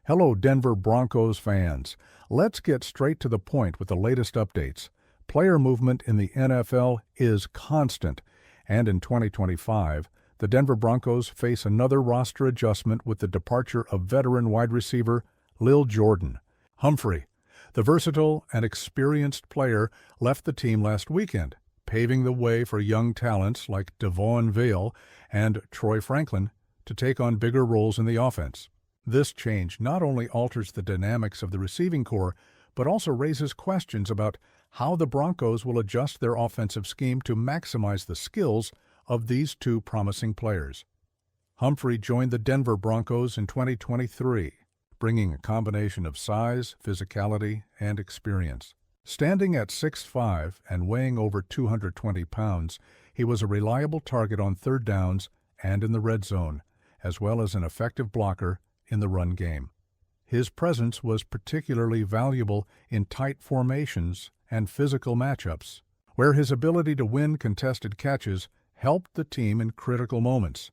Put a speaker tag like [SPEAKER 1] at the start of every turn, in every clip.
[SPEAKER 1] Hello, Denver Broncos fans. Let's get straight to the point with the latest updates. Player movement in the NFL is constant, and in 2025, the Denver Broncos face another roster adjustment with the departure of veteran wide receiver Lil Jordan. Humphrey, the versatile and experienced player, left the team last weekend, paving the way for young talents like Devaughn, Vele and Troy Franklin to take on bigger roles in the offense. This change not only alters the dynamics of the receiving corps, but also raises questions about how the Broncos will adjust their offensive scheme to maximize the skills of these two promising players. Humphrey joined the Denver Broncos in 2023, bringing a combination of size, physicality, and experience. Standing at 6'5" and weighing over 220 pounds, he was a reliable target on third downs and in the red zone, as well as an effective blocker in the run game. His presence was particularly valuable in tight formations and physical matchups, where his ability to win contested catches helped the team in critical moments.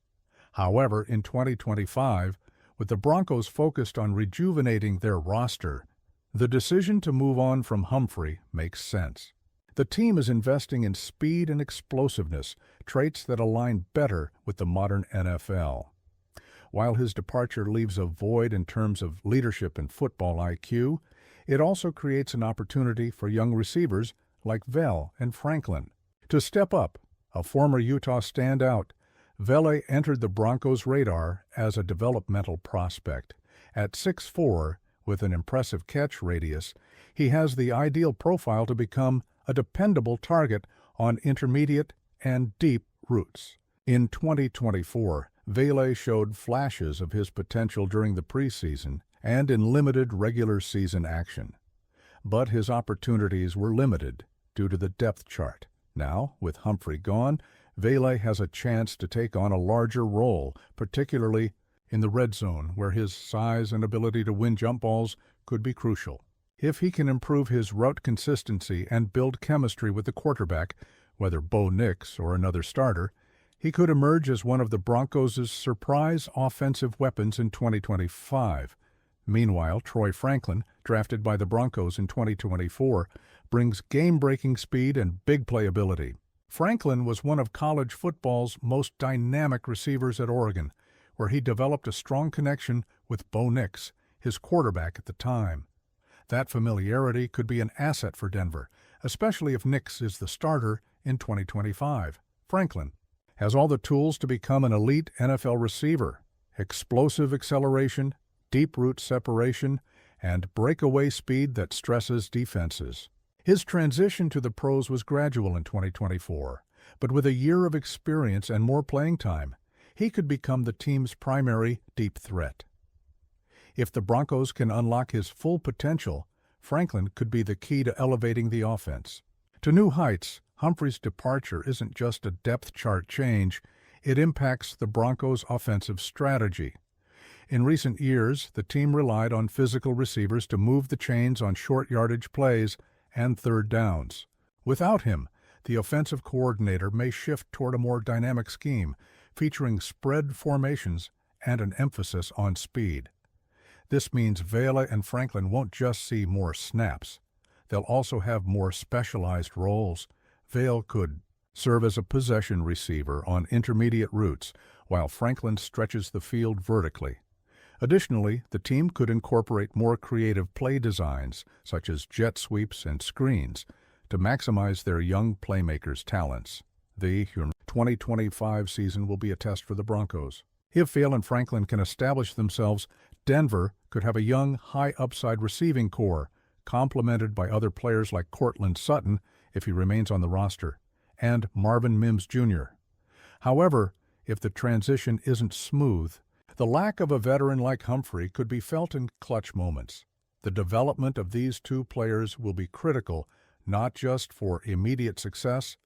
[SPEAKER 1] However, in 2025, with the Broncos focused on rejuvenating their roster, the decision to move on from Humphrey makes sense. The team is investing in speed and explosiveness, traits that align better with the modern NFL. While his departure leaves a void in terms of leadership and football IQ, it also creates an opportunity for young receivers like Vele and Franklin to step up. A former Utah standout, Vele entered the Broncos' radar as a developmental prospect. At 6'4", with an impressive catch radius, he has the ideal profile to become a dependable target on intermediate and deep routes. In 2024, Vele showed flashes of his potential during the preseason and in limited regular season action. But his opportunities were limited due to the depth chart. Now, with Humphrey gone, Vele has a chance to take on a larger role, particularly in the red zone, where his size and ability to win jump balls could be crucial. If he can improve his route consistency and build chemistry with the quarterback, whether Bo Nix or another starter, he could emerge as one of the Broncos' surprise offensive weapons in 2025. Meanwhile, Troy Franklin, drafted by the Broncos in 2024, brings game-breaking speed and big playability. Franklin was one of college football's most dynamic receivers at Oregon, where he developed a strong connection with Bo Nix, his quarterback at the time. That familiarity could be an asset for Denver, especially if Nix is the starter in 2025. Franklin has all the tools to become an elite NFL receiver: explosive acceleration, deep route separation, and breakaway speed that stresses defenses. His transition to the pros was gradual in 2024, but with a year of experience and more playing time, he could become the team's primary deep threat. If the Broncos can unlock his full potential, Franklin could be the key to elevating the offense to new heights. Humphrey's departure isn't just a depth chart change, it impacts the Broncos' offensive strategy. In recent years, the team relied on physical receivers to move the chains on short yardage plays and third downs. Without him, the offensive coordinator may shift toward a more dynamic scheme, featuring spread formations and an emphasis on speed. This means Vele and Franklin won't just see more snaps. They'll also have more specialized roles. Vele could serve as a possession receiver on intermediate routes, while Franklin stretches the field vertically. Additionally, the team could incorporate more creative play designs, such as jet sweeps and screens, to maximize their young playmakers' talents. The 2025 season will be a test for the Broncos. If Vele and Franklin can establish themselves, Denver could have a young, high-upside receiving corps, complemented by other players like Courtland Sutton, if he remains on the roster, and Marvin Mims Jr. However, if the transition isn't smooth, the lack of a veteran like Humphrey could be felt in clutch moments. The development of these two players will be critical, not just for immediate success,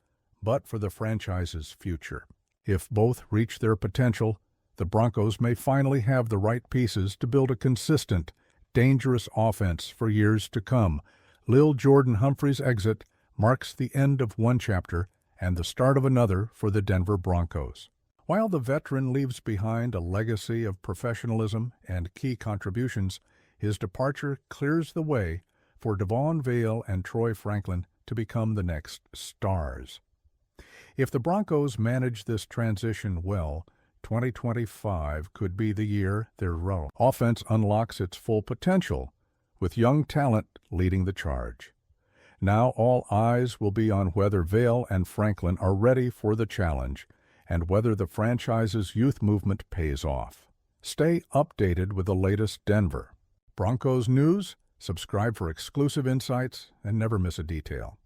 [SPEAKER 1] but for the franchise's future. If both reach their potential, the Broncos may finally have the right pieces to build a consistent, dangerous offense for years to come. Lil Jordan Humphrey's exit marks the end of one chapter and the start of another for the Denver Broncos. While the veteran leaves behind a legacy of professionalism and key contributions, His departure clears the way for Devaughn, Vele, and Troy Franklin to become the next stars. If the Broncos manage this transition well, 2025 could be the year their offense unlocks its full potential, with young talent leading the charge. Now all eyes will be on whether Vele and Franklin are ready for the challenge and whether the franchise's youth movement pays off. Stay updated with the latest Denver Broncos news, subscribe for exclusive insights, and never miss a detail.